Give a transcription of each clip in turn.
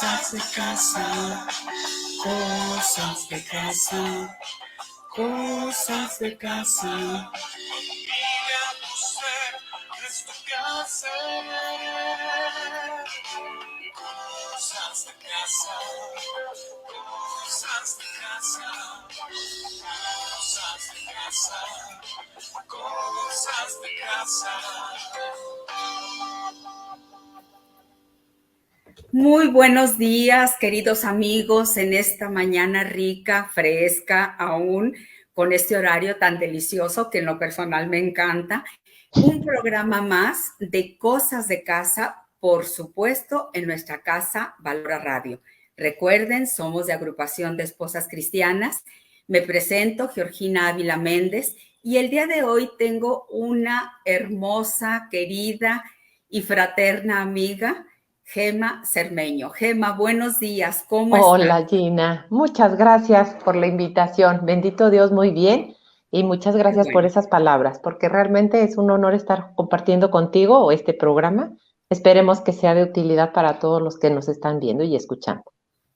Cosas de casa, cosas de casa, cosas de casa. Familia, tu ser es tu casa. Cosas de casa, cosas de casa, cosas de casa, cosas de casa. Muy buenos días, queridos amigos, en esta mañana rica, fresca, aún con este horario tan delicioso que en lo personal me encanta. Un programa más de Cosas de Casa, por supuesto, en nuestra casa Valora Radio. Recuerden, somos de Agrupación de Esposas Cristianas. Me presento, Georgina Ávila Méndez, y el día de hoy tengo una hermosa, querida y fraterna amiga, Gema Cermeño. Gema, buenos días, ¿cómo estás? Hola Gina, muchas gracias por la invitación. Bendito Dios, muy bien. Y muchas gracias por esas palabras, porque realmente es un honor estar compartiendo contigo este programa. Esperemos que sea de utilidad para todos los que nos están viendo y escuchando.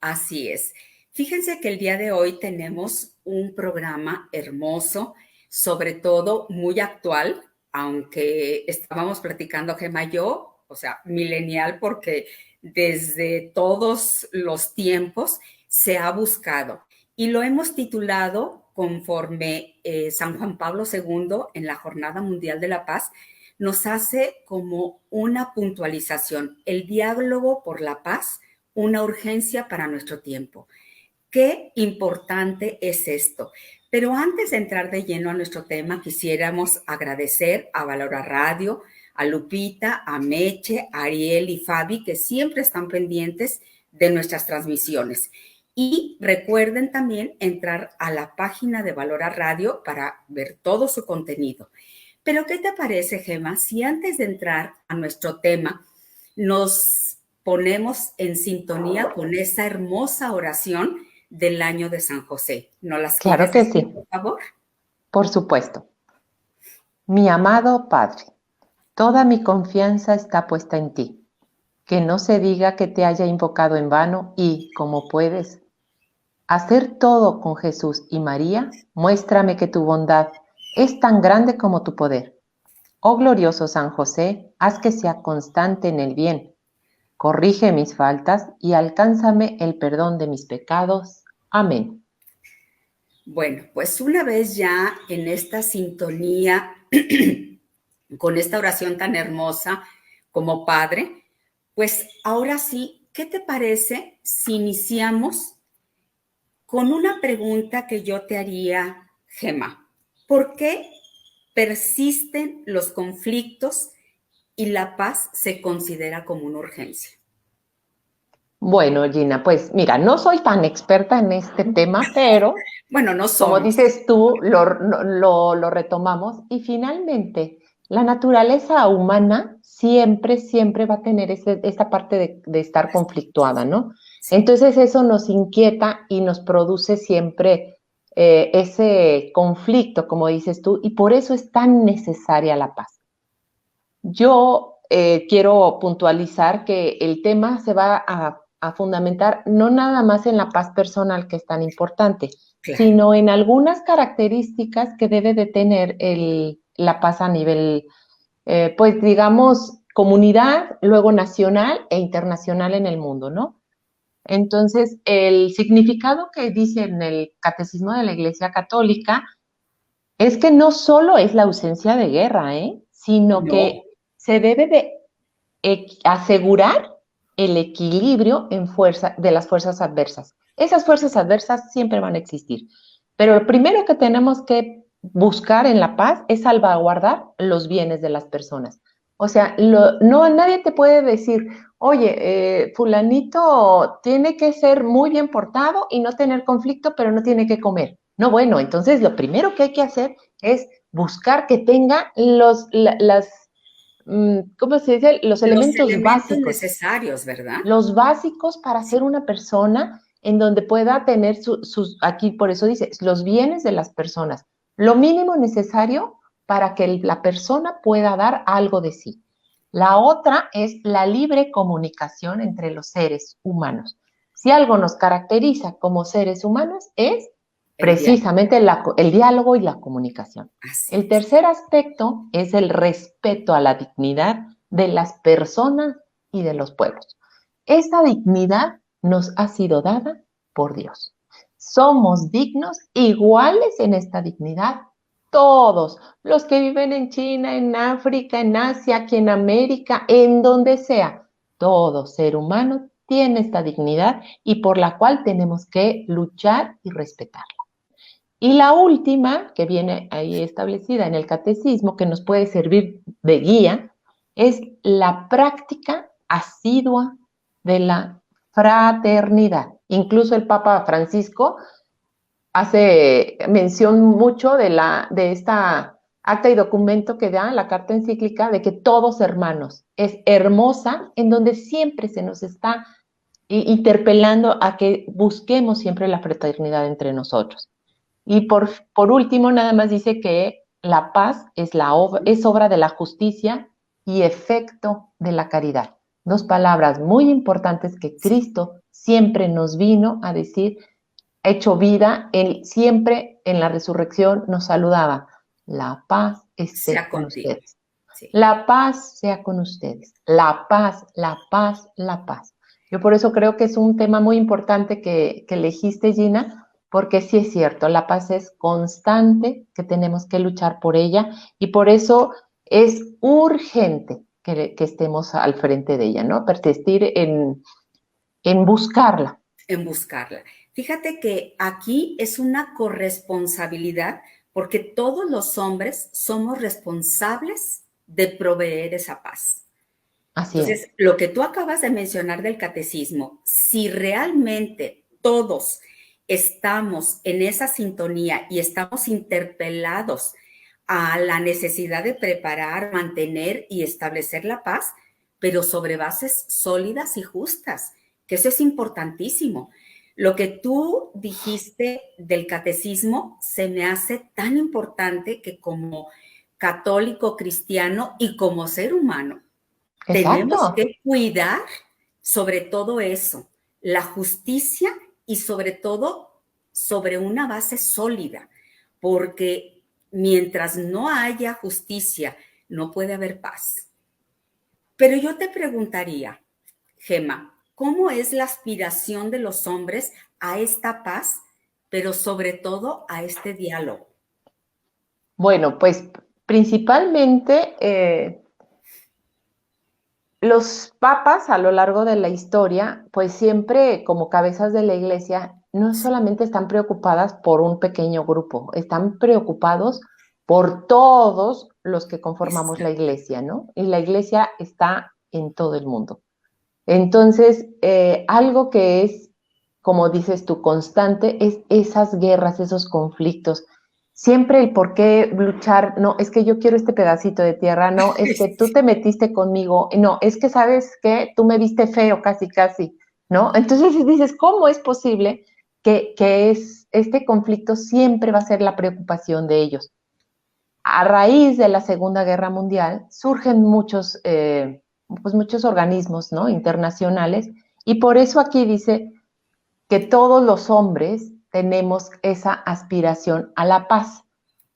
Así es. Fíjense que el día de hoy tenemos un programa hermoso, sobre todo muy actual, aunque estábamos platicando, Gema y yo, o sea, milenial, porque desde todos los tiempos se ha buscado. Y lo hemos titulado conforme San Juan Pablo II en la Jornada Mundial de la Paz nos hace como una puntualización, el diálogo por la paz, una urgencia para nuestro tiempo. Qué importante es esto. Pero antes de entrar de lleno a nuestro tema, quisiéramos agradecer a Valora Radio, a Lupita, a Meche, a Ariel y Fabi, que siempre están pendientes de nuestras transmisiones. Y recuerden también entrar a la página de Valora Radio para ver todo su contenido. Pero, ¿qué te parece, Gema, si antes de entrar a nuestro tema nos ponemos en sintonía con esa hermosa oración del año de San José? ¿No las Claro quieres que decir, sí, por favor? por supuesto. Mi amado Padre, toda mi confianza está puesta en ti. Que no se diga que te haya invocado en vano y, como puedes hacer todo con Jesús y María, muéstrame que tu bondad es tan grande como tu poder. Oh glorioso San José, haz que sea constante en el bien. Corrige mis faltas y alcánzame el perdón de mis pecados. Amén. Bueno, pues una vez ya en esta sintonía con esta oración tan hermosa como Padre, pues ahora sí, ¿qué te parece si iniciamos con una pregunta que yo te haría, Gema? ¿Por qué persisten los conflictos y la paz se considera como una urgencia? Bueno, Gina, pues mira, no soy tan experta en este tema, pero Bueno, no como somos. dices tú, lo retomamos y finalmente la naturaleza humana siempre va a tener esta parte de estar conflictuada, ¿no? Sí. Entonces eso nos inquieta y nos produce siempre ese conflicto, como dices tú, y por eso es tan necesaria la paz. Yo quiero puntualizar que el tema se va a fundamentar no nada más en la paz personal, que es tan importante, Claro. sino en algunas características que debe de tener la paz a nivel, pues digamos, comunidad, luego nacional e internacional en el mundo, ¿no? Entonces, el significado que dice en el Catecismo de la Iglesia Católica es que no solo es la ausencia de guerra, sino No. que se debe de asegurar el equilibrio de las fuerzas adversas. Esas fuerzas adversas siempre van a existir, pero lo primero que tenemos que buscar en la paz es salvaguardar los bienes de las personas. O sea, nadie te puede decir, oye, fulanito tiene que ser muy bien portado y no tener conflicto, pero no tiene que comer. No, bueno, entonces lo primero que hay que hacer es buscar que tenga ¿cómo se dice? Los elementos básicos. Necesarios, ¿verdad? Los básicos para ser una persona en donde pueda tener aquí por eso dice, los bienes de las personas. Lo mínimo necesario para que la persona pueda dar algo de sí. La otra es la libre comunicación entre los seres humanos. Si algo nos caracteriza como seres humanos es precisamente el diálogo y la comunicación. Así El es. tercer aspecto es el respeto a la dignidad de las personas y de los pueblos. Esta dignidad nos ha sido dada por Dios. Somos dignos, iguales en esta dignidad, todos, los que viven en China, en África, en Asia, aquí en América, en donde sea, todo ser humano tiene esta dignidad y por la cual tenemos que luchar y respetarla. Y la última, que viene ahí establecida en el catecismo, que nos puede servir de guía, es la práctica asidua de la fraternidad. Incluso el Papa Francisco hace mención mucho de esta acta y documento que da la carta encíclica de que todos hermanos. Es hermosa, en donde siempre se nos está interpelando a que busquemos siempre la fraternidad entre nosotros. Y por último, nada más dice que la paz es obra de la justicia y efecto de la caridad. Dos palabras muy importantes que Cristo siempre nos vino a decir, hecho vida, Él siempre en la resurrección nos saludaba. La paz esté Sea con contigo. ustedes. Sí. La paz sea con ustedes. La paz, la paz, la paz. Yo por eso creo que es un tema muy importante que elegiste, Gina, porque sí es cierto, la paz es constante, que tenemos que luchar por ella y por eso es urgente que estemos al frente de ella, ¿no? Persistir en buscarla. En buscarla. Fíjate que aquí es una corresponsabilidad porque todos los hombres somos responsables de proveer esa paz. Así es. Entonces, lo que tú acabas de mencionar del catecismo, si realmente todos estamos en esa sintonía y estamos interpelados a la necesidad de preparar, mantener y establecer la paz, pero sobre bases sólidas y justas, que eso es importantísimo. Lo que tú dijiste del catecismo se me hace tan importante que como católico cristiano y como ser humano, Exacto. tenemos que cuidar sobre todo eso, la justicia y sobre todo sobre una base sólida, porque mientras no haya justicia, no puede haber paz. Pero yo te preguntaría, Gema, ¿cómo es la aspiración de los hombres a esta paz, pero sobre todo a este diálogo? Bueno, pues principalmente los papas a lo largo de la historia, pues siempre como cabezas de la iglesia, no solamente están preocupadas por un pequeño grupo, están preocupados por todos los que conformamos la iglesia, ¿no? Y la iglesia está en todo el mundo. Entonces, algo que es, como dices tú, constante, es esas guerras, esos conflictos. Siempre el por qué luchar, no, es que yo quiero este pedacito de tierra, no, es que tú te metiste conmigo, no, es que sabes que tú me viste feo casi, casi, ¿no? Entonces dices, ¿cómo es posible que este conflicto siempre va a ser la preocupación de ellos? A raíz de la Segunda Guerra Mundial surgen muchos organismos, ¿no?, internacionales, y por eso aquí dice que todos los hombres tenemos esa aspiración a la paz.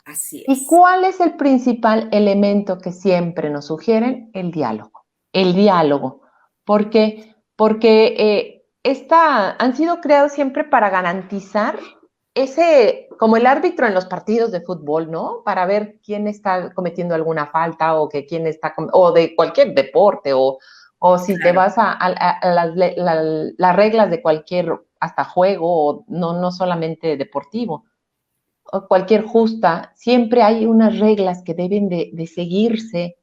Así ¿Y es. cuál es el principal elemento que siempre nos sugieren? El diálogo. El diálogo. ¿Por qué? Porque han sido creados siempre para garantizar como el árbitro en los partidos de fútbol, ¿no? Para ver quién está cometiendo alguna falta o que quién está, o de cualquier deporte, o si te vas a las reglas de cualquier, hasta juego, o no solamente deportivo, o cualquier justa, siempre hay unas reglas que deben de seguirse,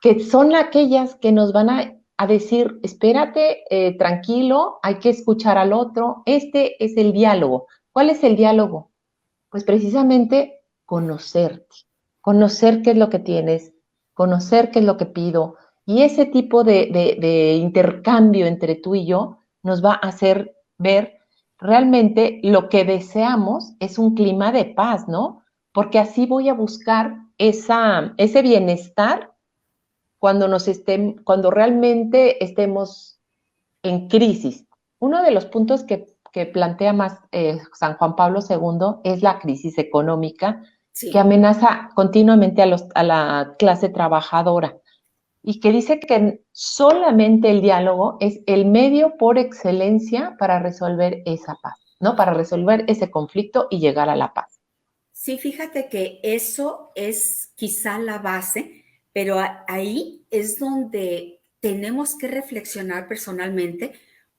que son aquellas que nos van a decir, espérate, tranquilo, hay que escuchar al otro. Este es el diálogo. ¿Cuál es el diálogo? Pues precisamente conocer qué es lo que tienes, conocer qué es lo que pido. Y ese tipo de intercambio entre tú y yo nos va a hacer ver realmente lo que deseamos es un clima de paz, ¿no? Porque así voy a buscar ese bienestar cuando realmente estemos en crisis. Uno de los puntos que plantea más San Juan Pablo II es la crisis económica que Sí. amenaza continuamente a la clase trabajadora y que dice que solamente el diálogo es el medio por excelencia para resolver esa paz, ¿no? Para resolver ese conflicto y llegar a la paz. Sí, fíjate que eso es quizá la base, pero ahí es donde tenemos que reflexionar personalmente,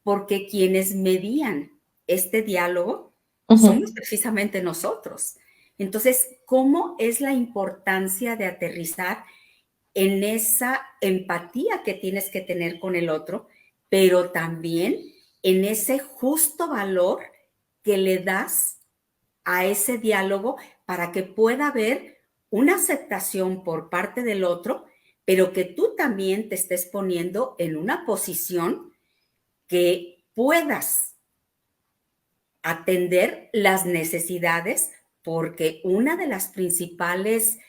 porque quienes medían este diálogo somos Uh-huh. precisamente nosotros. Entonces, ¿cómo es la importancia de aterrizar en esa empatía que tienes que tener con el otro, pero también en ese justo valor que le das a ese diálogo para que pueda haber una aceptación por parte del otro, pero que tú también te estés poniendo en una posición que puedas atender las necesidades, porque una de las principales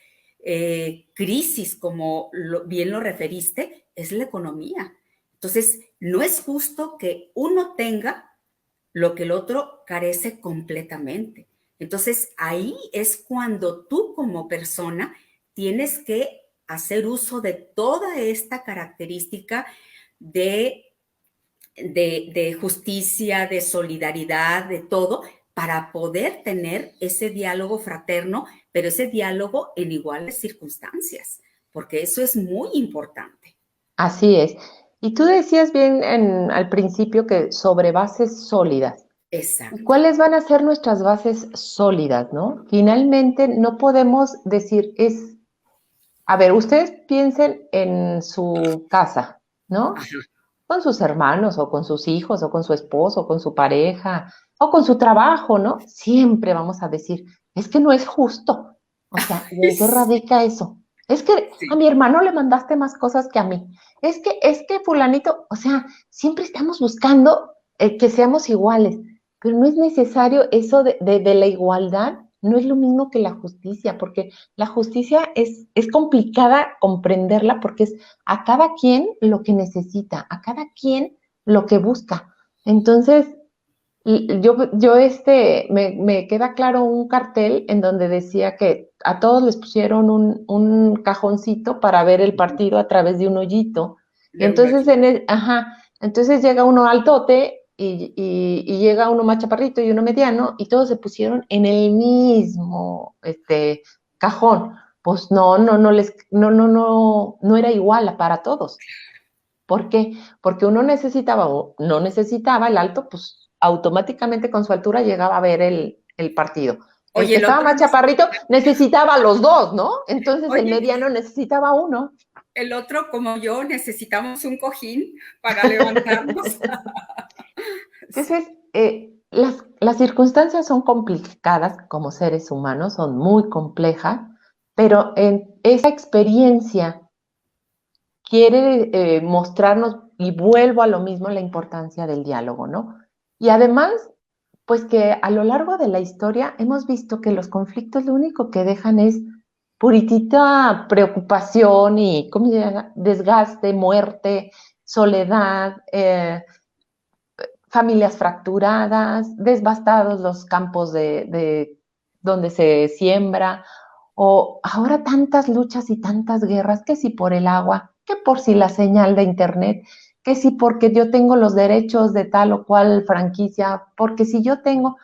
crisis, como bien lo referiste, es la economía. Entonces, no es justo que uno tenga lo que el otro carece completamente. Entonces, ahí es cuando tú como persona tienes que hacer uso de toda esta característica de, de justicia, de solidaridad, de todo, para poder tener ese diálogo fraterno, pero ese diálogo en iguales circunstancias, porque eso es muy importante. Así es. Y tú decías bien al principio que sobre bases sólidas. ¿Y Exacto. cuáles van a ser nuestras bases sólidas, no? Finalmente, no podemos decir, a ver, ustedes piensen en su casa, ¿no? Ajá. Con sus hermanos o con sus hijos o con su esposo o con su pareja o con su trabajo, ¿no? Siempre vamos a decir, es que no es justo. O sea, ¿en qué radica eso? Es que a Sí. mi hermano le mandaste más cosas que a mí. Es que fulanito, o sea, siempre estamos buscando que seamos iguales, pero no es necesario eso de la igualdad, no es lo mismo que la justicia, porque la justicia es complicada comprenderla porque es a cada quien lo que necesita, a cada quien lo que busca. Entonces, me queda claro un cartel en donde decía que a todos les pusieron un cajoncito para ver el partido a través de un hoyito. Y De un entonces, hoyo. entonces llega uno altote y llega uno más chaparrito y uno mediano y todos se pusieron en el mismo cajón. Pues no era igual para todos. ¿Por qué? Porque uno necesitaba o no necesitaba el alto, pues automáticamente con su altura llegaba a ver el partido. El Oye, que el estaba otro más chaparrito necesitaba los dos, ¿no? Entonces el oye, mediano necesitaba uno. el otro, como yo, necesitamos un cojín para levantarnos. Entonces, las circunstancias son complicadas como seres humanos, son muy complejas, pero en esa experiencia quiere mostrarnos, y vuelvo a lo mismo, la importancia del diálogo, ¿no? Y además, pues que a lo largo de la historia hemos visto que los conflictos lo único que dejan es puritita preocupación y ¿cómo se llama? Desgaste, muerte, soledad, familias fracturadas, devastados los campos de donde se siembra, o ahora tantas luchas y tantas guerras, que si por el agua, que por si la señal de internet, que si porque yo tengo los derechos de tal o cual franquicia, porque si yo tengo,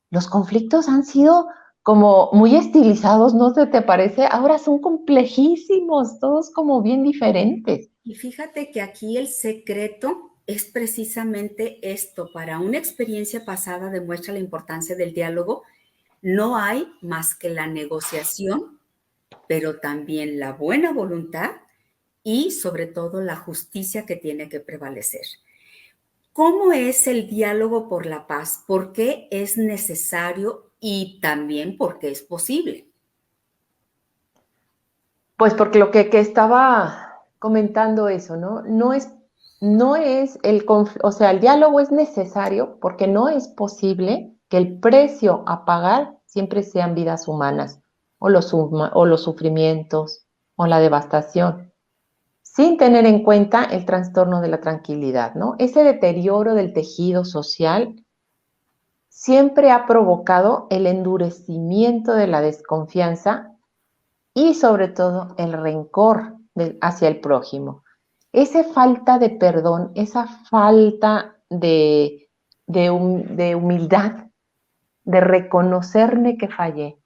los conflictos han sido como muy estilizados, ¿no te parece? Ahora son complejísimos, todos como bien diferentes. Y fíjate que aquí el secreto es precisamente esto. Para una experiencia pasada demuestra la importancia del diálogo. No hay más que la negociación, pero también la buena voluntad y sobre todo la justicia que tiene que prevalecer. ¿Cómo es el diálogo por la paz? ¿Por qué es necesario y también por qué es posible? Pues porque lo que estaba comentando eso, ¿no? No es o sea, el diálogo es necesario porque no es posible que el precio a pagar siempre sean vidas humanas o los sufrimientos o la devastación. sin tener en cuenta el trastorno de la tranquilidad, ¿no? Ese deterioro del tejido social siempre ha provocado el endurecimiento de la desconfianza y sobre todo el rencor hacia el prójimo. Esa falta de perdón, esa falta de humildad, de reconocerme que fallé,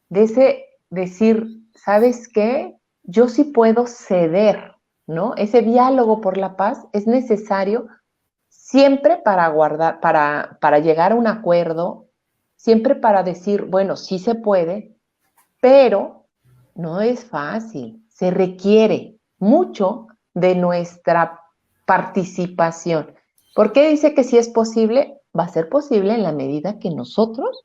de ese decir, ¿sabes qué? Yo sí puedo ceder, ¿no? Ese diálogo por la paz es necesario siempre para guardar, para llegar a un acuerdo, siempre para decir, bueno, sí se puede, pero no es fácil, se requiere mucho de nuestra participación. ¿Por qué dice que sí es posible? Va a ser posible en la medida que nosotros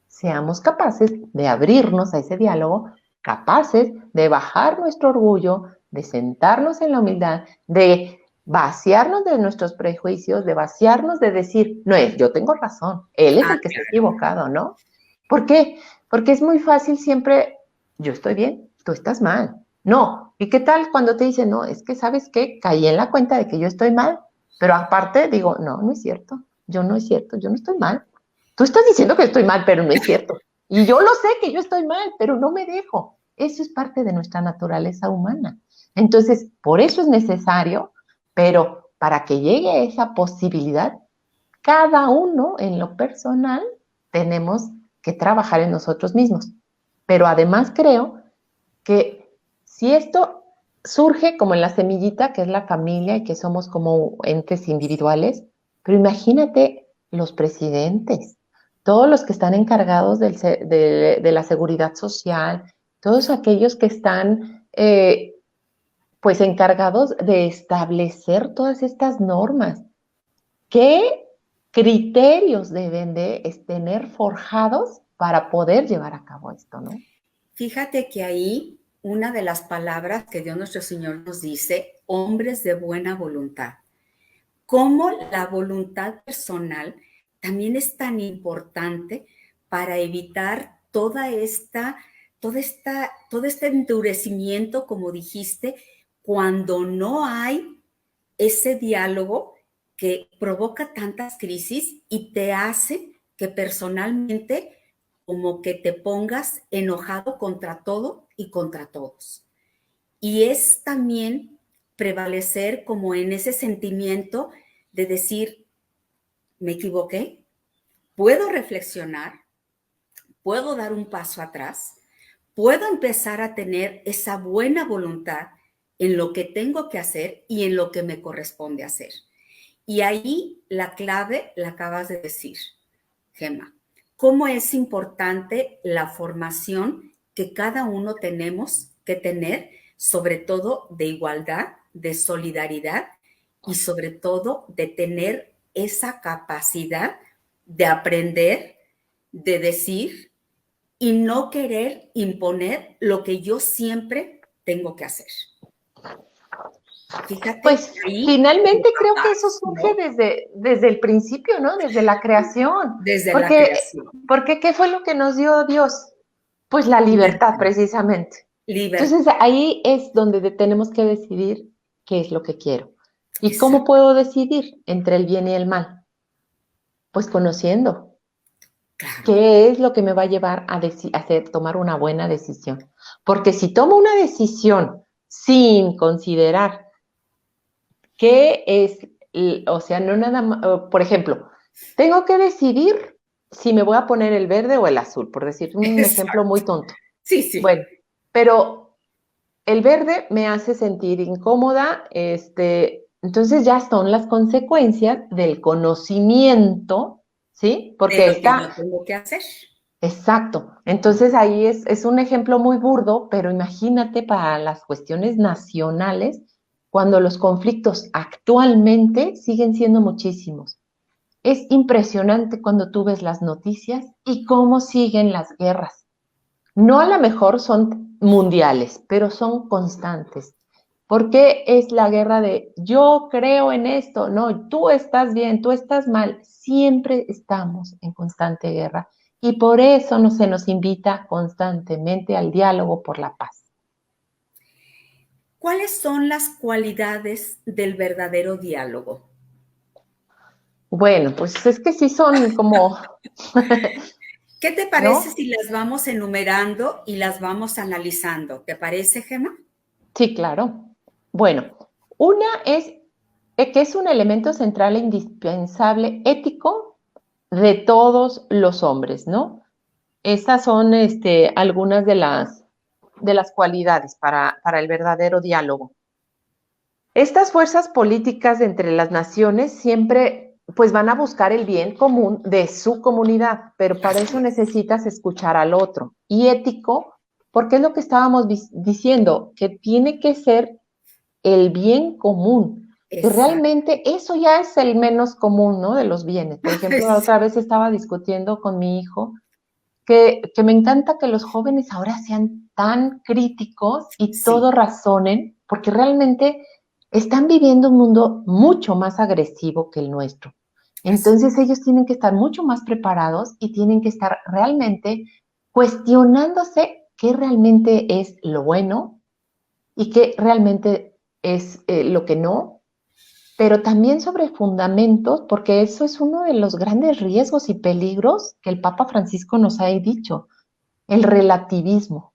seamos capaces de abrirnos a ese diálogo, capaces de bajar nuestro orgullo, de sentarnos en la humildad, de vaciarnos de nuestros prejuicios, de vaciarnos de decir, no es, yo tengo razón, él es el que está equivocado, ¿no? ¿Por qué? Porque es muy fácil siempre, yo estoy bien, tú estás mal. No, ¿y qué tal cuando te dicen, no, es que sabes qué, caí en la cuenta de que yo estoy mal, pero aparte digo, no, no es cierto, yo no es cierto, yo no estoy mal. Tú estás diciendo que estoy mal, pero no es cierto. Y yo lo sé que yo estoy mal, pero no me dejo. Eso es parte de nuestra naturaleza humana. Entonces, por eso es necesario, pero para que llegue esa posibilidad, cada uno en lo personal tenemos que trabajar en nosotros mismos. Pero además creo que si esto surge como en la semillita, que es la familia y que somos como entes individuales, pero imagínate los presidentes, todos los que están encargados de la seguridad social, todos aquellos que están pues encargados de establecer todas estas normas. ¿Qué criterios deben de tener forjados para poder llevar a cabo esto, no? Fíjate que ahí una de las palabras que Dios nuestro Señor nos dice, hombres de buena voluntad. Cómo la voluntad personal también es tan importante para evitar todo este endurecimiento, como dijiste, cuando no hay ese diálogo que provoca tantas crisis y te hace que personalmente como que te pongas enojado contra todo y contra todos. Y es también prevalecer como en ese sentimiento de decir, me equivoqué, puedo reflexionar, puedo dar un paso atrás, puedo empezar a tener esa buena voluntad en lo que tengo que hacer y en lo que me corresponde hacer. Y ahí la clave la acabas de decir, Gemma. Cómo es importante la formación que cada uno tenemos que tener, sobre todo de igualdad, de solidaridad y sobre todo de tener esa capacidad de aprender, de decir y no querer imponer lo que yo siempre tengo que hacer. Fíjate, pues ahí, finalmente creo que eso surge, ¿no?, desde el principio, ¿no? Desde la creación. Desde la creación. Porque ¿qué fue lo que nos dio Dios? Pues la libertad, precisamente. Libertad. Entonces ahí es donde tenemos que decidir qué es lo que quiero. ¿Y Exacto. cómo puedo decidir entre el bien y el mal? Pues conociendo. Claro. ¿Qué es lo que me va a llevar a tomar una buena decisión? Porque si tomo una decisión sin considerar qué es, o sea, no nada más, por ejemplo, tengo que decidir si me voy a poner el verde o el azul, por decir un ejemplo muy tonto. Sí, sí. Bueno, pero el verde me hace sentir incómoda, entonces ya son las consecuencias del conocimiento, ¿sí? Porque de lo que yo tengo que hacer. Exacto. Entonces ahí es un ejemplo muy burdo, pero imagínate para las cuestiones nacionales, cuando los conflictos actualmente siguen siendo muchísimos. Es impresionante cuando tú ves las noticias y cómo siguen las guerras. No a lo mejor son mundiales, pero son constantes. ¿Por qué es la guerra de yo creo en esto? No, tú estás bien, tú estás mal. Siempre estamos en constante guerra y por eso se nos invita constantemente al diálogo por la paz. ¿Cuáles son las cualidades del verdadero diálogo? Bueno, pues es que sí son como, ¿Qué te parece ¿no? si las vamos enumerando y las vamos analizando? ¿Te parece, Gemma? Sí, claro. Bueno, una es que es un elemento central e indispensable ético de todos los hombres, ¿no? Esas son algunas de las cualidades para el verdadero diálogo. Estas fuerzas políticas entre las naciones siempre pues van a buscar el bien común de su comunidad, pero para Así eso es. necesitas escuchar al otro. Y ético, porque es lo que estábamos diciendo, que tiene que ser el bien común, que Exacto. realmente eso ya es el menos común, ¿no? De los bienes. Por ejemplo, la otra vez estaba discutiendo con mi hijo que me encanta que los jóvenes ahora sean tan críticos y todo Sí, razonen, porque realmente están viviendo un mundo mucho más agresivo que el nuestro. así. Entonces ellos tienen que estar mucho más preparados y tienen que estar realmente cuestionándose qué realmente es lo bueno y qué realmente es lo que no, pero también sobre fundamentos, porque eso es uno de los grandes riesgos y peligros que el Papa Francisco nos ha dicho, el relativismo.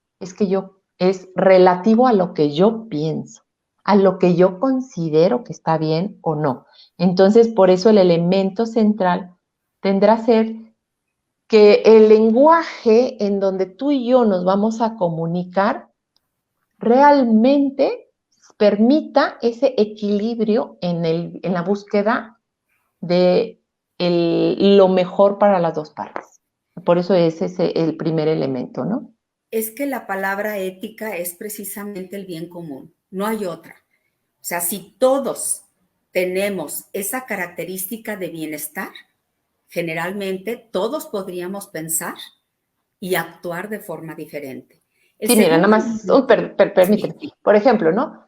Es relativo a lo que yo pienso, a lo que yo considero que está bien o no. Entonces, por eso el elemento central tendrá que ser que el lenguaje en donde tú y yo nos vamos a comunicar realmente permita ese equilibrio en la búsqueda de lo mejor para las dos partes. Por eso ese es el primer elemento, ¿no? Es que la palabra ética es precisamente el bien común, no hay otra. O sea, si todos tenemos esa característica de bienestar, generalmente todos podríamos pensar y actuar de forma diferente. El Sí, mira, segundo nada más, elemento, permíteme. sí, sí, Por ejemplo, ¿no?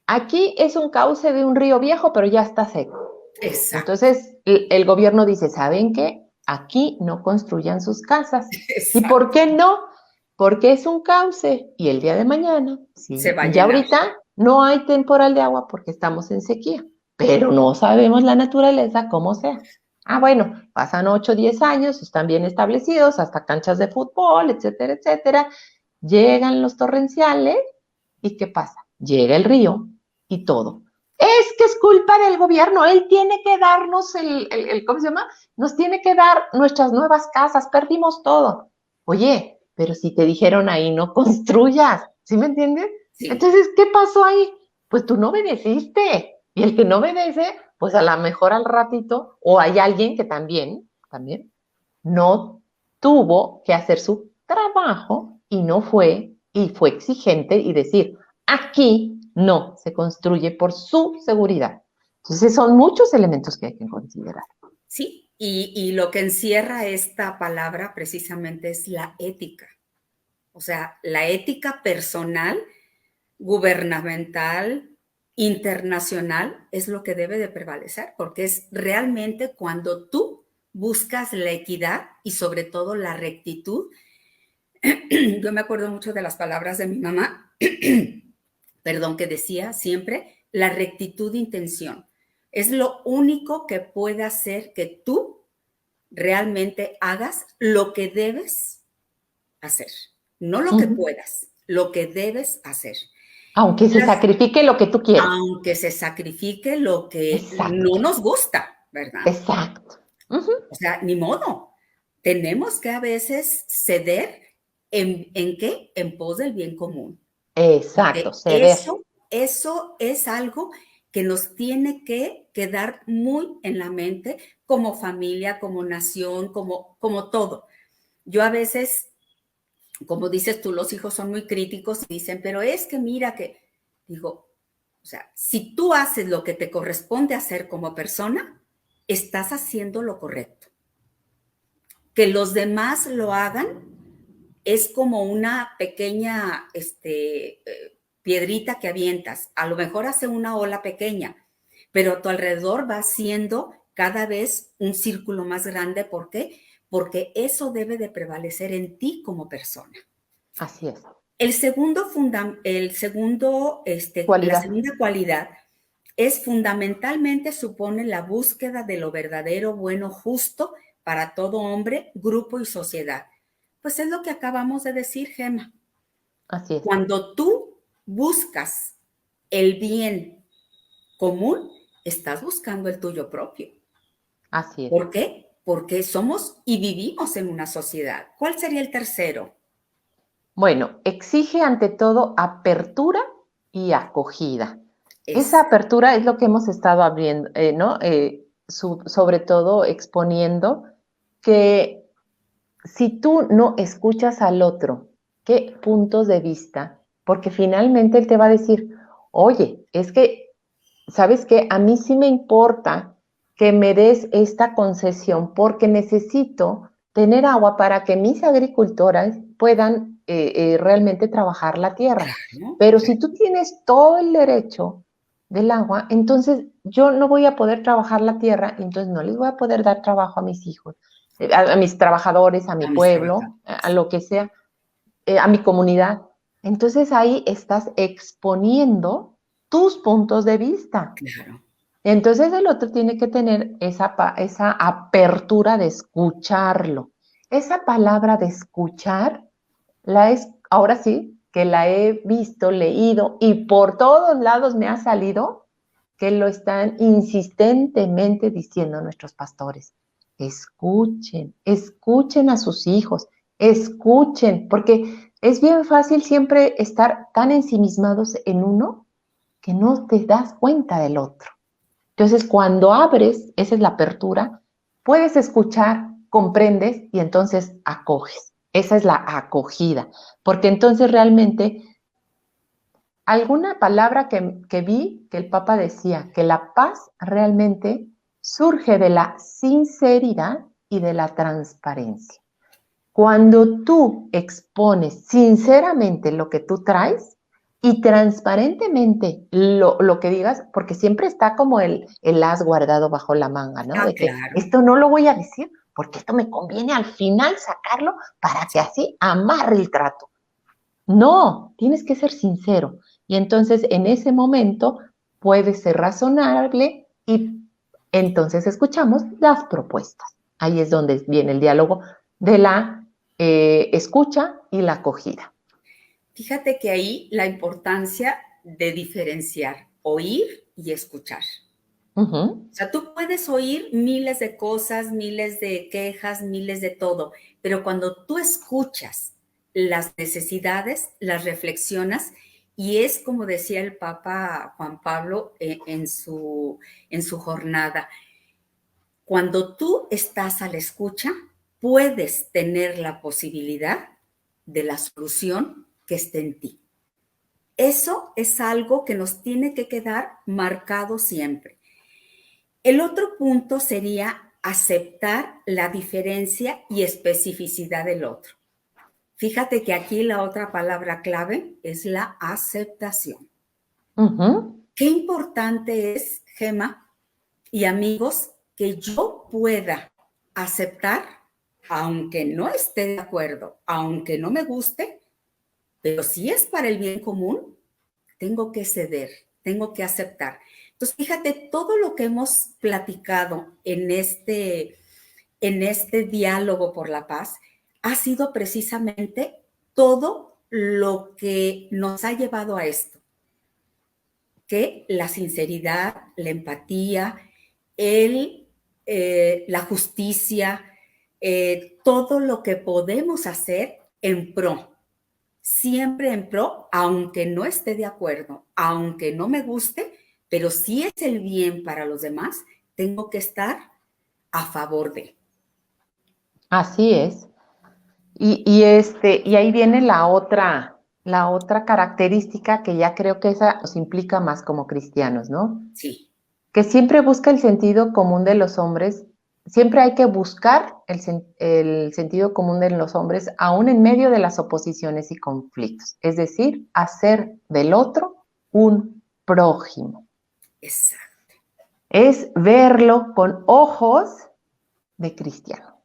Aquí es un cauce de un río viejo, pero ya está seco. exacto, Entonces, el gobierno dice, ¿saben qué? Aquí no construyan sus casas. ¿Y por exacto, qué no? Porque es un cauce y el día de mañana, se sí, va a ya llenar. ahorita no hay temporal de agua porque estamos en sequía, pero no sabemos la naturaleza cómo sea. Ah, bueno, pasan 8, 10 años, están bien establecidos, hasta canchas de fútbol, etcétera, etcétera. Llegan los torrenciales y ¿qué pasa? Llega el río y todo. Es que es culpa del gobierno, él tiene que darnos ¿cómo se llama? Nos tiene que dar nuestras nuevas casas, perdimos todo. Oye, pero si te dijeron ahí no construyas, ¿sí me entiendes? Sí, Entonces, ¿qué pasó ahí? Pues tú no obedeciste. Y el que no obedece, pues a lo mejor al ratito, o hay alguien que también, no tuvo que hacer su trabajo y fue exigente y decir, aquí no se construye por su seguridad. Entonces son muchos elementos que hay que considerar. sí. Y lo que encierra esta palabra precisamente es la ética. O sea, la ética personal, gubernamental, internacional, es lo que debe de prevalecer, porque es realmente cuando tú buscas la equidad y sobre todo la rectitud. Yo me acuerdo mucho de las palabras de mi mamá, perdón, que decía siempre, la rectitud de intención. Es lo único que puede hacer que tú realmente hagas lo que debes hacer, no lo que Ujú. puedas, lo que debes hacer. Aunque se Las, sacrifique lo que tú quieres. aunque se sacrifique lo que no Exacto, nos gusta, ¿verdad? exacto. Ujú. O sea, ni modo. Tenemos que a veces ceder en qué? En pos del bien común. Exacto, Porque ceder. eso es algo que nos tiene que quedar muy en la mente como familia, como nación, como todo. Yo a veces, como dices tú, los hijos son muy críticos y dicen, pero es que mira que, digo, o sea, si tú haces lo que te corresponde hacer como persona, estás haciendo lo correcto. Que los demás lo hagan es como una pequeña piedrita que avientas. A lo mejor hace una ola pequeña, pero a tu alrededor va siendo cada vez un círculo más grande. ¿Por qué? Porque eso debe de prevalecer en ti como persona. Así es. La Cualidad. segunda cualidad es fundamentalmente supone la búsqueda de lo verdadero, bueno, justo para todo hombre, grupo y sociedad. Pues es lo que acabamos de decir, Gema. Así es. Cuando tú buscas el bien común, estás buscando el tuyo propio. Así es. ¿Por qué? Porque somos y vivimos en una sociedad. ¿Cuál sería el tercero? Bueno, exige ante todo apertura y acogida. Esa Es, apertura es lo que hemos estado abriendo, ¿no? Sobre todo exponiendo que si tú no escuchas al otro, qué puntos de vista, porque finalmente él te va a decir, oye, es que, ¿sabes qué? A mí sí me importa que me des esta concesión porque necesito tener agua para que mis agricultoras puedan realmente trabajar la tierra. ¿no? Pero si tú tienes todo el derecho del agua, entonces yo no voy a poder trabajar la tierra, entonces no les voy a poder dar trabajo a mis hijos, a mis trabajadores, a mi A mis pueblo, a trabajadores. lo que sea, a mi comunidad. Entonces ahí estás exponiendo tus puntos de vista. Claro. Entonces el otro tiene que tener esa apertura de escucharlo. Esa palabra de escuchar, ahora sí, que la he visto, leído y por todos lados me ha salido que lo están insistentemente diciendo nuestros pastores. Escuchen, escuchen a sus hijos, escuchen, porque es bien fácil siempre estar tan ensimismados en uno que no te das cuenta del otro. Entonces, cuando abres, esa es la apertura, puedes escuchar, comprendes y entonces acoges. Esa es la acogida, porque entonces realmente alguna palabra que vi que el Papa decía, que la paz realmente surge de la sinceridad y de la transparencia. Cuando tú expones sinceramente lo que tú traes y transparentemente lo que digas, porque siempre está como el as guardado bajo la manga, ¿no? Ah, De que claro. esto no lo voy a decir porque esto me conviene al final sacarlo para que así amarre el trato. No, tienes que ser sincero. Y entonces en ese momento puedes ser razonable y entonces escuchamos las propuestas. Ahí es donde viene el diálogo de la escucha y la acogida. Fíjate que ahí la importancia de diferenciar oír y escuchar. Uh-huh. O sea, tú puedes oír miles de cosas, miles de quejas, miles de todo, pero cuando tú escuchas las necesidades, las reflexionas, y es como decía el Papa Juan Pablo en su jornada, cuando tú estás a la escucha, puedes tener la posibilidad de la solución que esté en ti. Eso es algo que nos tiene que quedar marcado siempre. El otro punto sería aceptar la diferencia y especificidad del otro. Fíjate que aquí la otra palabra clave es la aceptación. Uh-huh. Qué importante es, Gema y amigos, que yo pueda aceptar, aunque no esté de acuerdo, aunque no me guste, pero si es para el bien común, tengo que ceder, tengo que aceptar. Entonces, fíjate, todo lo que hemos platicado en este diálogo por la paz ha sido precisamente todo lo que nos ha llevado a esto, que la sinceridad, la empatía, la justicia, todo lo que podemos hacer en pro, siempre en pro, aunque no esté de acuerdo, aunque no me guste, pero si es el bien para los demás, tengo que estar a favor de. Así es. Y ahí viene la otra característica que ya creo que esa nos implica más como cristianos, ¿no? Sí, Que siempre busca el sentido común de los hombres, siempre hay que buscar el sentido común de los hombres, aún en medio de las oposiciones y conflictos, es decir, hacer del otro un prójimo. exacto. Es verlo con ojos de cristiano,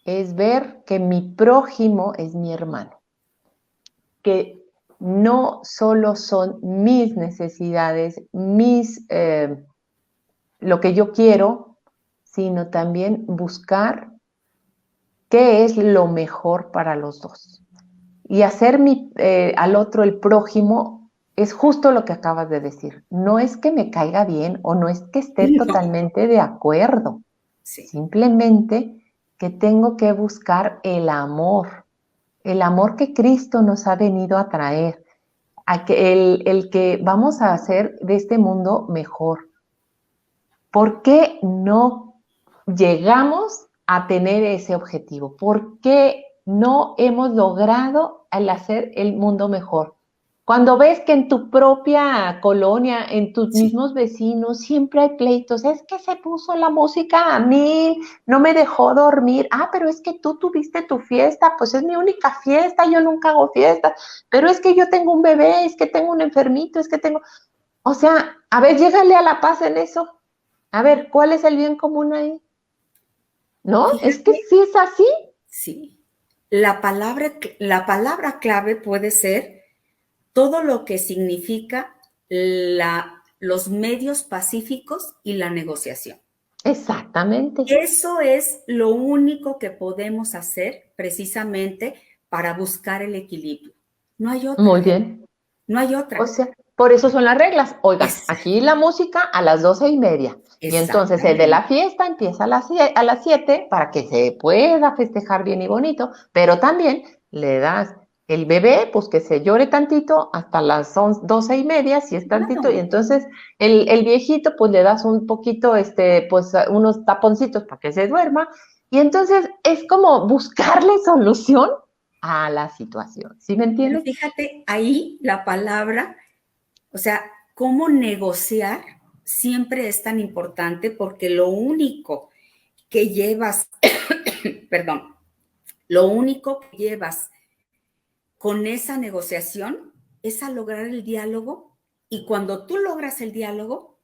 es ver que mi prójimo es mi hermano. que no solo son mis necesidades, lo que yo quiero, sino también buscar qué es lo mejor para los dos. Y hacer al otro el prójimo es justo lo que acabas de decir. No es que me caiga bien o no es que esté totalmente de acuerdo. Sí. Simplemente que tengo que buscar el amor que Cristo nos ha venido a traer, el que vamos a hacer de este mundo mejor. ¿Por qué no llegamos a tener ese objetivo? ¿Por qué no hemos logrado el hacer el mundo mejor? Cuando ves que en tu propia colonia, en tus mismos vecinos, siempre hay pleitos. Es que se puso la música a mí, no me dejó dormir. Ah, pero es que tú tuviste tu fiesta, pues es mi única fiesta, yo nunca hago fiesta. Pero es que yo tengo un bebé, es que tengo un enfermito, es que tengo... O sea, a ver, llégale a la paz en eso. A ver, ¿cuál es el bien común ahí? ¿No? Fíjate, es que sí es así. Sí. La palabra clave puede ser todo lo que significa los medios pacíficos y la negociación. Exactamente. Eso es lo único que podemos hacer precisamente para buscar el equilibrio. No hay otra. Muy bien. No hay otra. O sea, por eso son las reglas. Oiga, aquí la música a las 12:30. Y entonces el de la fiesta empieza a las 7 para que se pueda festejar bien y bonito, pero también le das el bebé, pues que se llore tantito hasta las 12:30, si es tantito, claro. Y entonces el viejito, pues le das un poquito, pues unos taponcitos para que se duerma, y entonces es como buscarle solución a la situación, ¿sí me entiendes? Pero fíjate, ahí la palabra, o sea, cómo negociar siempre es tan importante porque lo único que llevas, perdón, lo único que llevas con esa negociación es a lograr el diálogo, y cuando tú logras el diálogo,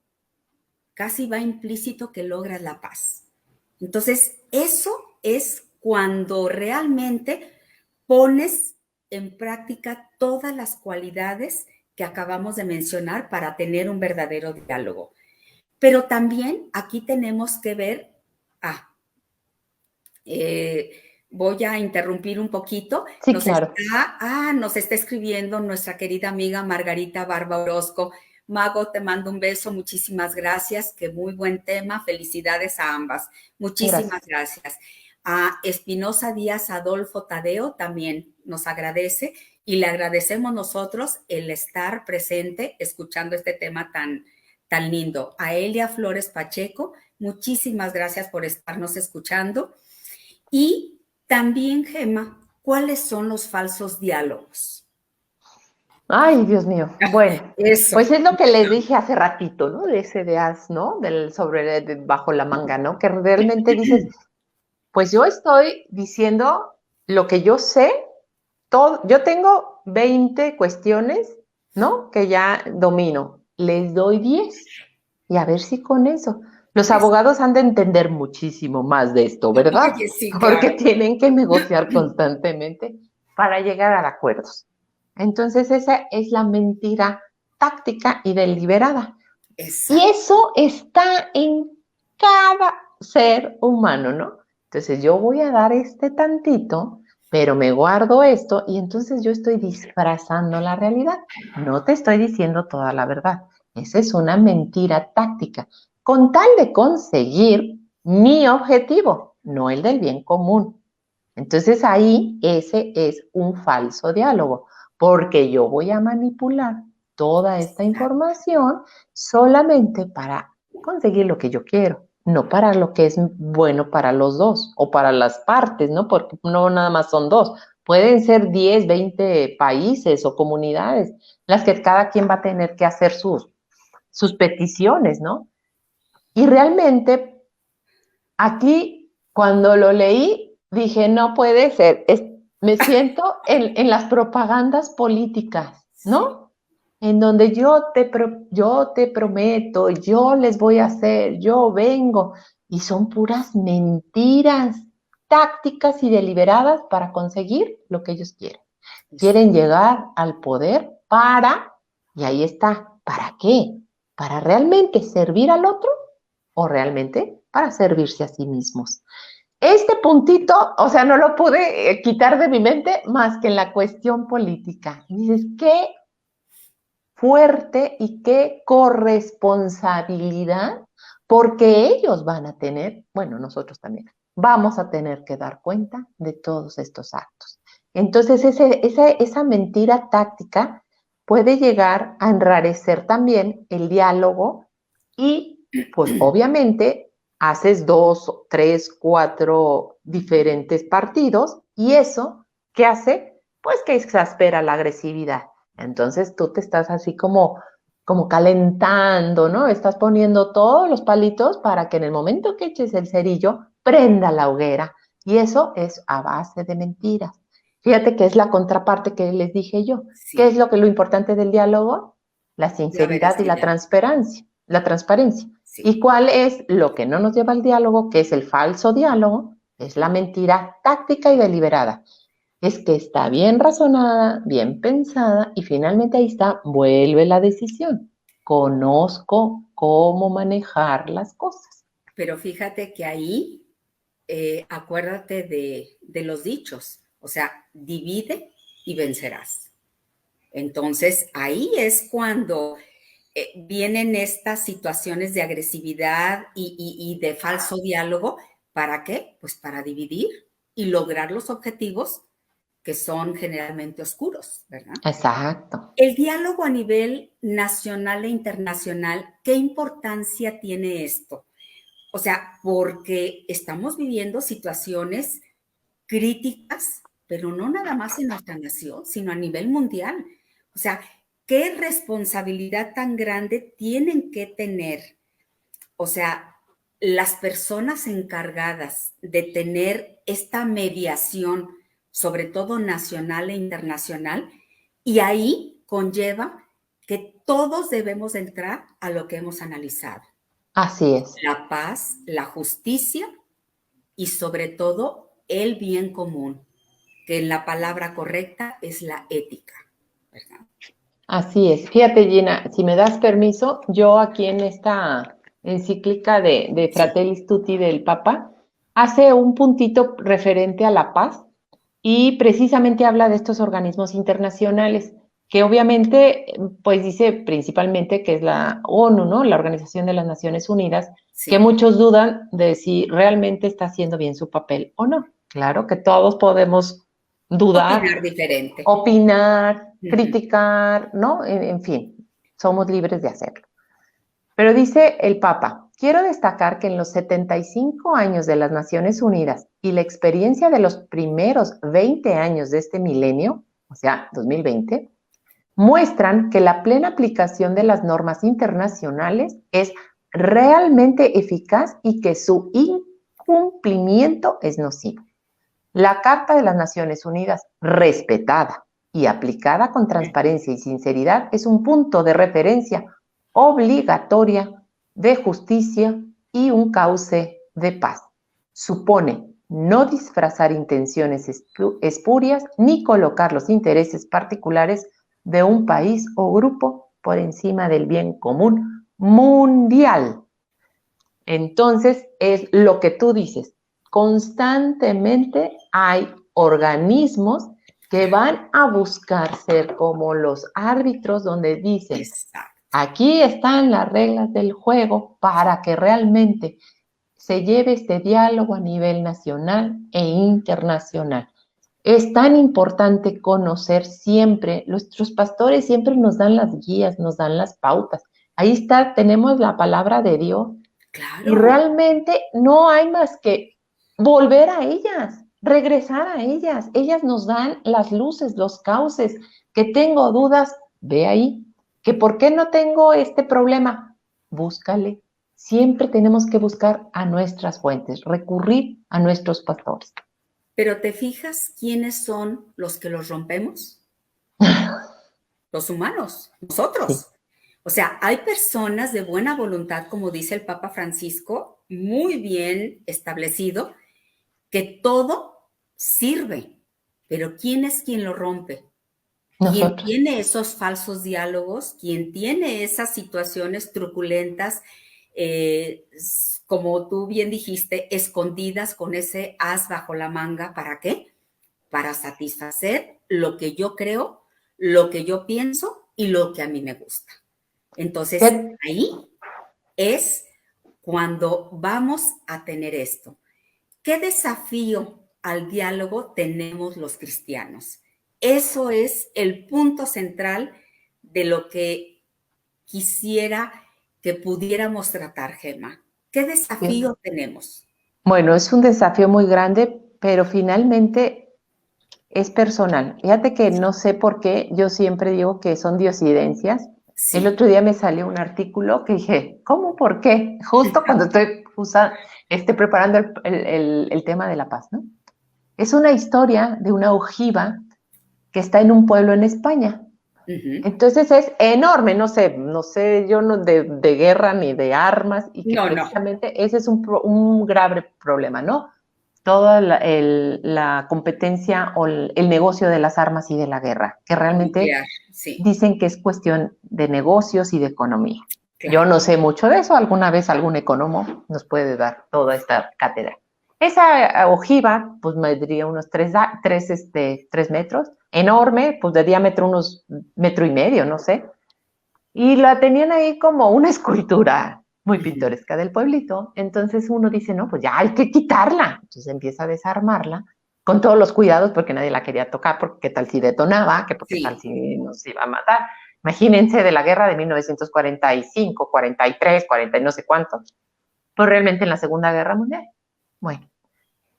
casi va implícito que logras la paz. Entonces, eso es cuando realmente pones en práctica todas las cualidades que acabamos de mencionar para tener un verdadero diálogo. Pero también aquí tenemos que ver, voy a interrumpir un poquito. Sí, claro. Nos está escribiendo nuestra querida amiga Margarita Barba Orozco. Mago, te mando un beso, muchísimas gracias, qué muy buen tema, felicidades a ambas, muchísimas gracias. A Espinosa Díaz Adolfo Tadeo también nos agradece, y le agradecemos nosotros el estar presente escuchando este tema tan lindo. A Elia Flores Pacheco, muchísimas gracias por estarnos escuchando. Y también, Gema, ¿cuáles son los falsos diálogos? Ay, Dios mío. Bueno, pues es lo que les dije hace ratito, ¿no? De ese de as, ¿no? Del bajo la manga, ¿no? Que realmente dices, pues yo estoy diciendo lo que yo sé, yo tengo 20 cuestiones, ¿no? Que ya domino. Les doy 10 y a ver si con eso. Los abogados han de entender muchísimo más de esto, ¿verdad? Oye, sí, claro. Porque tienen que negociar constantemente para llegar a acuerdos. Entonces esa es la mentira táctica y deliberada. Exacto. Y eso está en cada ser humano, ¿no? Entonces yo voy a dar tantito, pero me guardo esto, y entonces yo estoy disfrazando la realidad. No te estoy diciendo toda la verdad. Esa es una mentira táctica, con tal de conseguir mi objetivo, no el del bien común. Entonces ahí ese es un falso diálogo, porque yo voy a manipular toda esta información solamente para conseguir lo que yo quiero, no para lo que es bueno para los dos o para las partes, ¿no? Porque no nada más son dos, pueden ser 10, 20 países o comunidades las que cada quien va a tener que hacer sus peticiones, ¿no? Y realmente aquí, cuando lo leí, dije, no puede ser, me siento en las propagandas políticas, ¿no? En donde yo te prometo, yo les voy a hacer, yo vengo, y son puras mentiras tácticas y deliberadas para conseguir lo que ellos quieren. Quieren llegar al poder y ahí está, ¿para qué? ¿Para realmente servir al otro o realmente para servirse a sí mismos? Este puntito, o sea, no lo pude quitar de mi mente más que en la cuestión política. Dices, qué fuerte y qué corresponsabilidad, porque ellos van a tener, bueno, nosotros también, vamos a tener que dar cuenta de todos estos actos. Entonces, esa mentira táctica puede llegar a enrarecer también el diálogo y, pues, obviamente, haces 2, 3, 4 diferentes partidos y eso, ¿qué hace? Pues que exaspera la agresividad. Entonces tú te estás así como calentando, ¿no? Estás poniendo todos los palitos para que en el momento que eches el cerillo, prenda la hoguera. Y eso es a base de mentiras. Fíjate que es la contraparte que les dije yo. ¿Qué es Sí, lo importante del diálogo? La la sinceridad y la veracidad. transparencia. La transparencia. Sí. ¿Y cuál es lo que no nos lleva al diálogo? Que es el falso diálogo. Es la mentira táctica y deliberada. Es que está bien razonada, bien pensada y finalmente ahí está, vuelve la decisión. Conozco cómo manejar las cosas. Pero fíjate que ahí, acuérdate de los dichos, o sea, divide y vencerás. Entonces, ahí es cuando vienen estas situaciones de agresividad y de falso diálogo. ¿Para qué? Pues para dividir y lograr los objetivos que son generalmente oscuros, ¿verdad? Exacto. El diálogo a nivel nacional e internacional, ¿qué importancia tiene esto? O sea, porque estamos viviendo situaciones críticas, pero no nada más en nuestra nación, sino a nivel mundial. O sea, ¿qué responsabilidad tan grande tienen que tener? O sea, las personas encargadas de tener esta mediación, sobre todo nacional e internacional, y ahí conlleva que todos debemos entrar a lo que hemos analizado. Así es. La paz, la justicia y sobre todo el bien común, que en la palabra correcta es la ética, ¿verdad? Así es. Fíjate, Gina, si me das permiso, yo aquí en esta encíclica de Sí, Fratelli Tutti del Papa, hace un puntito referente a la paz y precisamente habla de estos organismos internacionales, que obviamente, pues dice principalmente que es la ONU, ¿no? La Organización de las Naciones Unidas, que sí. muchos dudan de si realmente está haciendo bien su papel o no. Claro que todos podemos Opinar dudar, diferente. opinar, Ujú. criticar, ¿no? En fin, somos libres de hacerlo. Pero dice el Papa, quiero destacar que en los 75 años de las Naciones Unidas y la experiencia de los primeros 20 años de este milenio, o sea, 2020, muestran que la plena aplicación de las normas internacionales es realmente eficaz y que su incumplimiento es nocivo. La Carta de las Naciones Unidas, respetada y aplicada con transparencia y sinceridad, es un punto de referencia obligatoria de justicia y un cauce de paz. Supone no disfrazar intenciones espurias ni colocar los intereses particulares de un país o grupo por encima del bien común mundial. Entonces, es lo que tú dices. Constantemente hay organismos que van a buscar ser como los árbitros donde dicen, Exacto. aquí están las reglas del juego para que realmente se lleve este diálogo a nivel nacional e internacional. Es tan importante conocer siempre, nuestros pastores siempre nos dan las guías, nos dan las pautas. Ahí está, tenemos la palabra de Dios y Claro. realmente no hay más que volver a ellas, regresar a ellas. Ellas nos dan las luces, los cauces. Que tengo dudas, ve ahí. Que por qué no tengo este problema, búscale. Siempre tenemos que buscar a nuestras fuentes, recurrir a nuestros pastores. Pero ¿te fijas quiénes son los que los rompemos? Los humanos, Sí, nosotros. O sea, hay personas de buena voluntad, como dice el Papa Francisco, muy bien establecido, que todo sirve. pero ¿quién es quien lo rompe? ¿Quién Nosotros. tiene esos falsos diálogos? ¿Quién tiene esas situaciones truculentas, como tú bien dijiste, escondidas con ese as bajo la manga? ¿Para qué? Para satisfacer lo que yo creo, lo que yo pienso y lo que a mí me gusta. Entonces, ahí es cuando vamos a tener esto. ¿Qué desafío al diálogo tenemos los cristianos? Eso es el punto central de lo que quisiera que pudiéramos tratar, Gemma. ¿Qué desafío tenemos? Bueno, es un desafío muy grande, pero finalmente es personal. Fíjate que no sé por qué, yo siempre digo que son diosidencias. El Sí. otro día me salió un artículo que dije, ¿cómo? ¿Por qué? Justo cuando estoy preparando el tema de la paz, ¿no? Es una historia de una ojiva que está en un pueblo en España. Uh-huh. Entonces es enorme, no sé yo no de guerra ni de armas, y que No, no. precisamente ese es un grave problema, ¿no? Toda la competencia o el negocio de las armas y de la guerra, que realmente Nuclear, sí, dicen que es cuestión de negocios y de economía. Yo claro. no sé mucho de eso, alguna vez algún economo nos puede dar toda esta cátedra. Esa ojiva, pues mediría unos 3 metros, enorme, pues de diámetro unos 1,5 metros, no sé, y la tenían ahí como una escultura muy Uh-huh. pintoresca del pueblito. Entonces uno dice, no, pues ya hay que quitarla. Entonces empieza a desarmarla con todos los cuidados porque nadie la quería tocar, porque qué tal si detonaba, que porque tal Sí, si nos iba a matar. Imagínense de la guerra de 1945, 43, 40 y no sé cuánto, pues realmente en la Segunda Guerra Mundial. Bueno,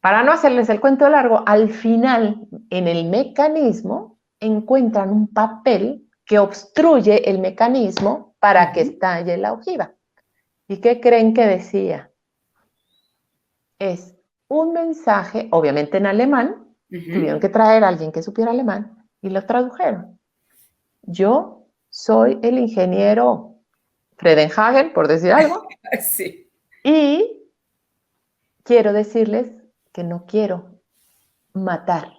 para no hacerles el cuento largo, al final en el mecanismo encuentran un papel que obstruye el mecanismo para que uh-huh. estalle la ojiva. ¿Y qué creen que decía? Es un mensaje, obviamente en alemán, Uh-huh. tuvieron que traer a alguien que supiera alemán y lo tradujeron. Yo soy el ingeniero Fredenhagen, por decir algo, Sí. y quiero decirles que no quiero matar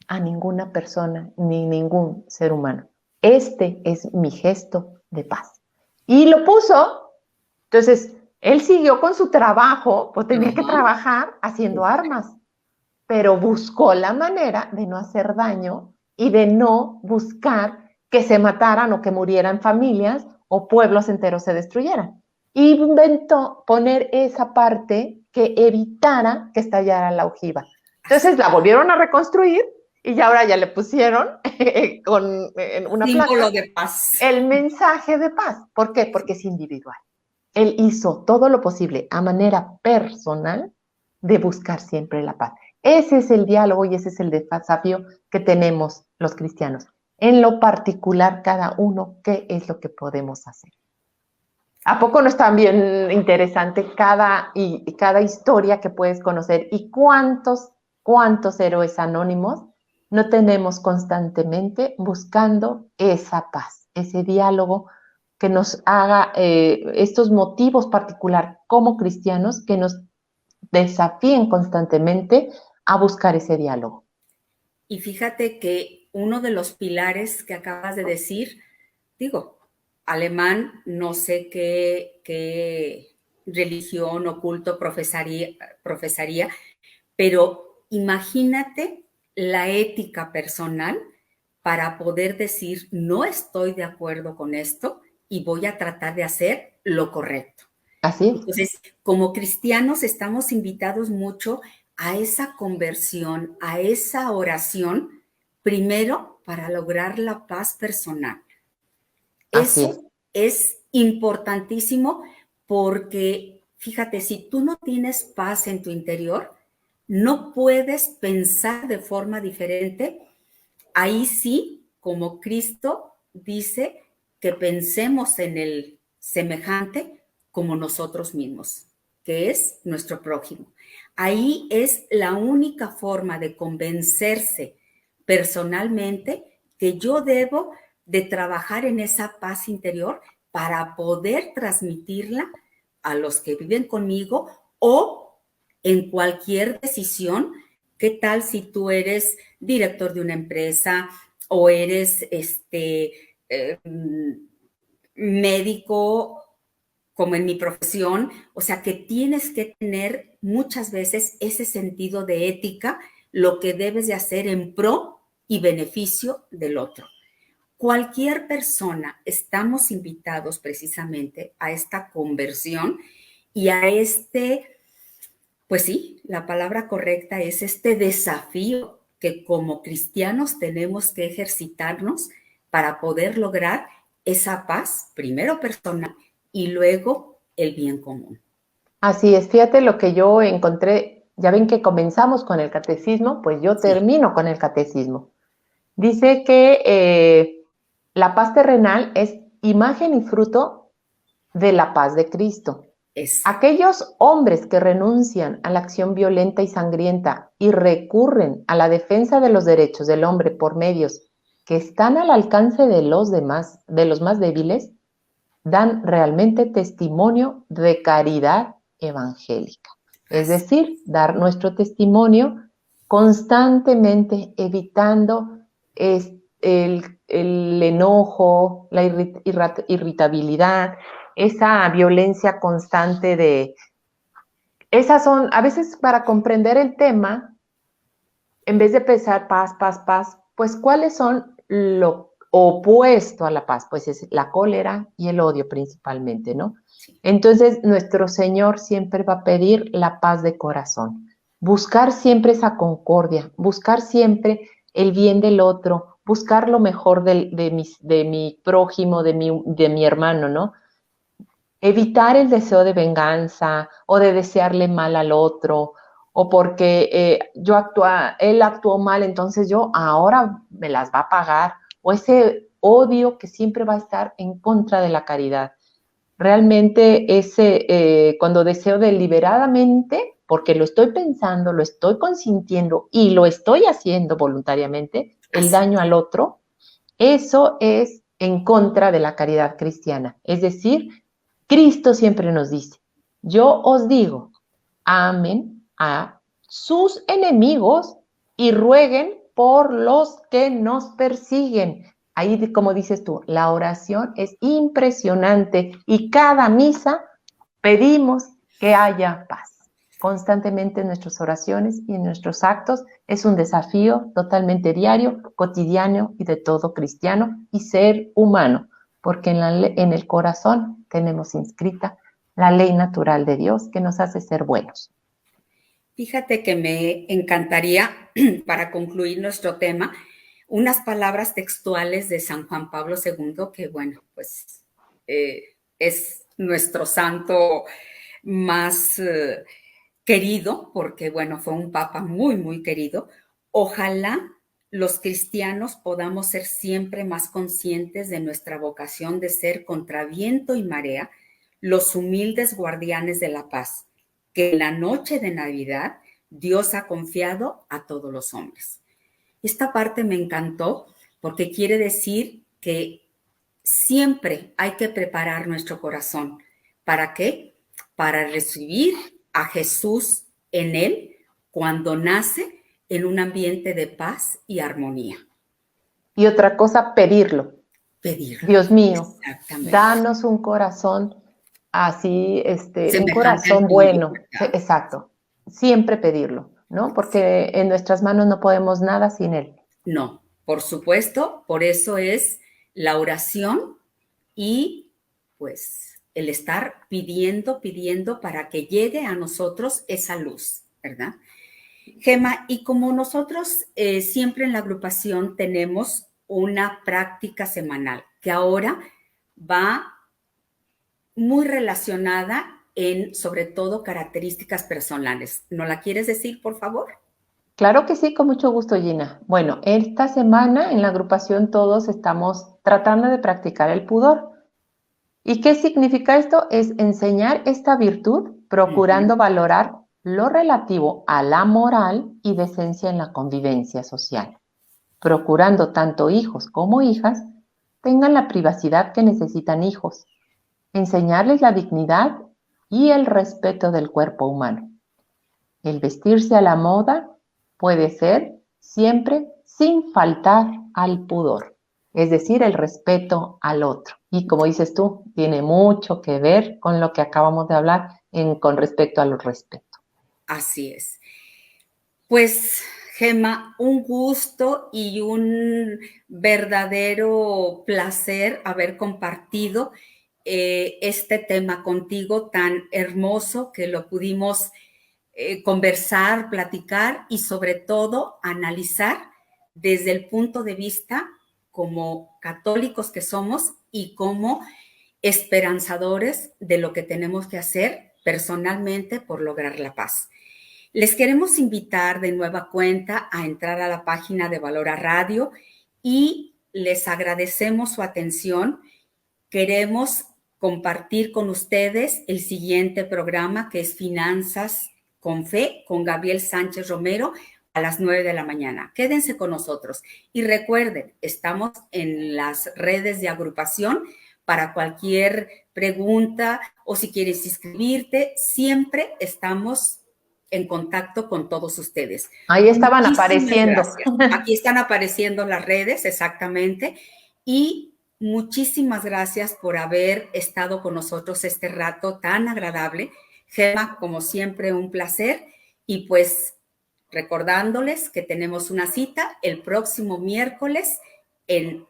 a ninguna persona ni ningún ser humano. Este es mi gesto de paz. Y lo puso. Entonces, él siguió con su trabajo, pues tenía que Ajá. trabajar haciendo armas, pero buscó la manera de no hacer daño y de no buscar que se mataran o que murieran familias o pueblos enteros se destruyeran. Y inventó poner esa parte que evitara que estallara la ojiva. Entonces la volvieron a reconstruir y ahora ya le pusieron con una Símbolo placa de paz. el mensaje de paz. ¿Por qué? Porque es individual. Él hizo todo lo posible a manera personal de buscar siempre la paz. Ese es el diálogo y ese es el desafío que tenemos los cristianos. En lo particular, cada uno, ¿qué es lo que podemos hacer? ¿A poco no es también interesante cada historia que puedes conocer y cuántos héroes anónimos no tenemos constantemente buscando esa paz, ese diálogo que nos haga estos motivos particular como cristianos que nos desafíen constantemente a buscar ese diálogo? Y fíjate que uno de los pilares que acabas de decir, digo, alemán, no sé qué religión o culto profesaría, pero imagínate la ética personal para poder decir, no estoy de acuerdo con esto y voy a tratar de hacer lo correcto. Así es. Entonces, como cristianos estamos invitados mucho a esa conversión, a esa oración, primero para lograr la paz personal. Así es. Eso es importantísimo porque, fíjate, si tú no tienes paz en tu interior, no puedes pensar de forma diferente. Ahí sí, como Cristo dice, que pensemos en el semejante como nosotros mismos, que es nuestro prójimo. Ahí es la única forma de convencerse personalmente que yo debo de trabajar en esa paz interior para poder transmitirla a los que viven conmigo o en cualquier decisión ¿Qué tal si tú eres director de una empresa o eres médico, como en mi profesión? O sea, que tienes que tener muchas veces ese sentido de ética, lo que debes de hacer en pro y beneficio del otro. Cualquier persona, estamos invitados precisamente a esta conversión y a pues sí, la palabra correcta es este desafío que como cristianos tenemos que ejercitarnos para poder lograr esa paz, primero personal y luego el bien común. Así es, fíjate lo que yo encontré, ya ven que comenzamos con el catecismo, pues yo Sí, termino con el catecismo. Dice que la paz terrenal es imagen y fruto de la paz de Cristo. eso. Aquellos hombres que renuncian a la acción violenta y sangrienta y recurren a la defensa de los derechos del hombre por medios que están al alcance de los demás, de los más débiles, dan realmente testimonio de caridad evangélica. Es Así. decir, dar nuestro testimonio constantemente evitando el enojo, la irritabilidad, esa violencia constante de... Esas son, a veces para comprender el tema, en vez de pensar paz, paz, paz, pues cuáles son lo opuesto a la paz, pues es la cólera y el odio principalmente, ¿no? Sí. Entonces, nuestro Señor siempre va a pedir la paz de corazón, buscar siempre esa concordia, buscar siempre el bien del otro, buscar lo mejor de mi prójimo, de mi hermano, ¿no? Evitar el deseo de venganza o de desearle mal al otro, o porque él actuó mal, entonces yo ahora me las va a pagar, o ese odio que siempre va a estar en contra de la caridad. Realmente cuando deseo deliberadamente, porque lo estoy pensando, lo estoy consintiendo y lo estoy haciendo voluntariamente, el Así. daño al otro, eso es en contra de la caridad cristiana. Es decir, Cristo siempre nos dice, yo os digo, amen a sus enemigos y rueguen por los que nos persiguen. Ahí, como dices tú, la oración es impresionante y cada misa pedimos que haya paz. Constantemente en nuestras oraciones y en nuestros actos es un desafío totalmente diario, cotidiano y de todo cristiano y ser humano, porque en el corazón tenemos inscrita la ley natural de Dios que nos hace ser buenos. Fíjate que me encantaría, para concluir nuestro tema, unas palabras textuales de San Juan Pablo II, que bueno, pues es nuestro santo más querido, porque bueno, fue un papa muy, muy querido. Ojalá los cristianos podamos ser siempre más conscientes de nuestra vocación de ser contra viento y marea los humildes guardianes de la paz, que en la noche de Navidad Dios ha confiado a todos los hombres. Esta parte me encantó porque quiere decir que siempre hay que preparar nuestro corazón. ¿Para qué? Para recibir a Jesús en él cuando nace en un ambiente de paz y armonía. Y otra cosa, pedirlo. Pedirlo. Dios mío, Exactamente. danos un corazón así, un Semejante al corazón tuyo, bueno. Sí, ¿verdad? exacto. Siempre pedirlo, ¿no? Porque en nuestras manos no podemos nada sin Él. No, por supuesto, por eso es la oración y pues el estar pidiendo, pidiendo para que llegue a nosotros esa luz, ¿verdad? Gema, y como nosotros siempre en la agrupación tenemos una práctica semanal que ahora va muy relacionada en sobre todo características personales. ¿No la quieres decir, por favor? Claro que sí, con mucho gusto, Gina. Bueno, esta semana en la agrupación todos estamos tratando de practicar el pudor. ¿Y qué significa esto? Es enseñar esta virtud procurando valorar lo relativo a la moral y decencia en la convivencia social, procurando tanto hijos como hijas tengan la privacidad que necesitan hijos, enseñarles la dignidad y el respeto del cuerpo humano, el vestirse a la moda, puede ser siempre sin faltar al pudor, es decir, el respeto al otro. Y como dices tú, tiene mucho que ver con lo que acabamos de hablar con respecto al respeto. Así es. Pues, Gemma, un gusto y un verdadero placer haber compartido este tema contigo tan hermoso que lo pudimos conversar, platicar y sobre todo analizar desde el punto de vista como católicos que somos y como esperanzadores de lo que tenemos que hacer personalmente por lograr la paz. Les queremos invitar de nueva cuenta a entrar a la página de Valora Radio y les agradecemos su atención. Queremos compartir con ustedes el siguiente programa que es Finanzas con Fe con Gabriel Sánchez Romero a las 9 de la mañana. Quédense con nosotros y recuerden, estamos en las redes de agrupación para cualquier pregunta o si quieres inscribirte, siempre estamos en contacto con todos ustedes. Ahí estaban Muchísimas apareciendo. Gracias. Aquí están apareciendo las redes, exactamente. Y muchísimas gracias por haber estado con nosotros este rato tan agradable. Gemma, como siempre, un placer. Y pues recordándoles que tenemos una cita el próximo miércoles en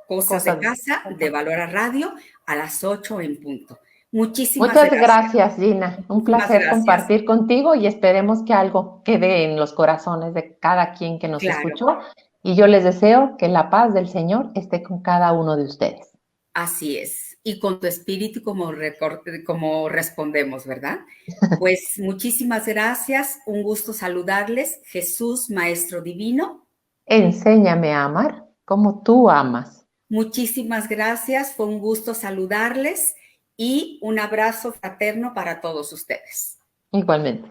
Cosas de Casa de Valora Radio a las 8 en punto. Muchísimas Muchas gracias, Gina. Un placer compartir contigo y esperemos que algo quede en los corazones de cada quien que nos escuchó. Y yo les deseo que la paz del Señor esté con cada uno de ustedes. Así es. Y con tu espíritu como respondemos, ¿verdad? Pues muchísimas gracias. Un gusto saludarles. Jesús, Maestro Divino. Enséñame a amar como tú amas. Muchísimas gracias. Fue un gusto saludarles. Y un abrazo fraterno para todos ustedes. Igualmente.